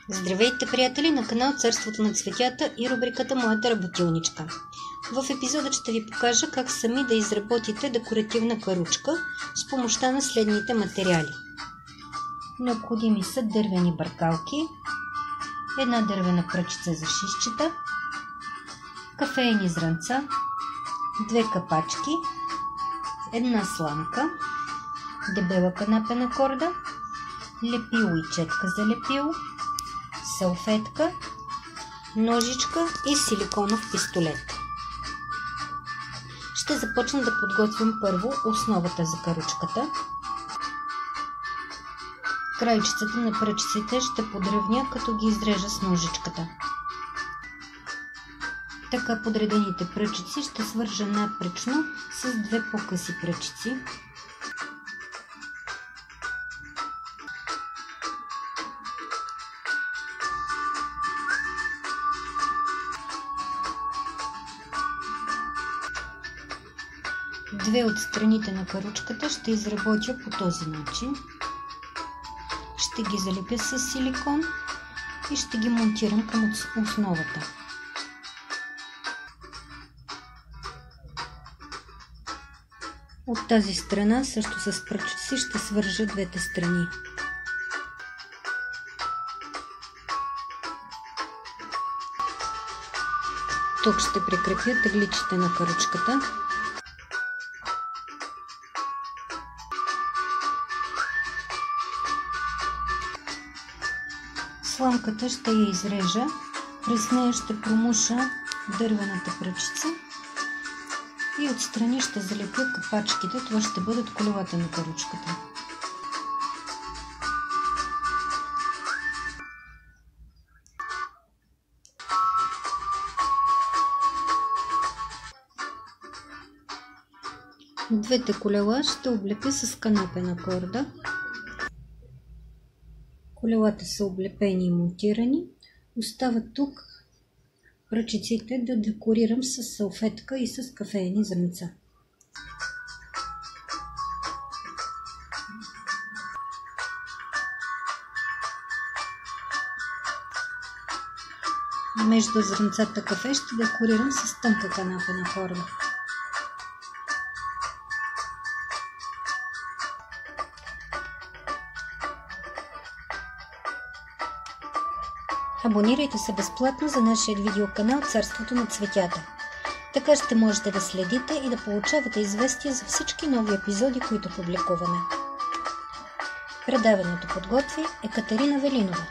Здравейте, приятели, на канал Царството на цветята и рубриката Моята работилничка. В епизода ще ви покажа как сами да изработите декоративна каручка с помощта на следните материали. Необходими са дървени бъркалки, една дървена пръчица за шишчета, кафеени зранца, две капачки, една сламка, дебела канапена корда, лепило и четка за лепило, салфетка, ножичка и силиконов пистолет. Ще започна да подготвим първо основата за каручката. Крайчицата на пръчиците ще подравня, като ги изрежа с ножичката. Така подредените пръчици ще свържа напречно с две по-къси пръчици. Две от страните на каручката ще изработя по този начин. Ще ги залепя с силикон и ще ги монтирам към основата. От тази страна също с пръчици ще свържа двете страни. Тук ще прикрепя тегличите на каручката. Сламката ще я изрежа, през нея ще промуша дървената пръчица и отстрани ще залепя капачките, това ще бъдат колелата на каручката. Двете колела ще облепя с канапена корда. Колелата са облепени и монтирани. Остават тук пръчиците да декорирам с салфетка и с кафеени зрънца. Между зрънцата кафе ще декорирам с тънка канапена корда. Абонирайте се безплатно за нашия видеоканал Царството на цветята. Така ще можете да следите и да получавате известия за всички нови епизоди, които публикуваме. Предаването подготви Екатерина Велинова.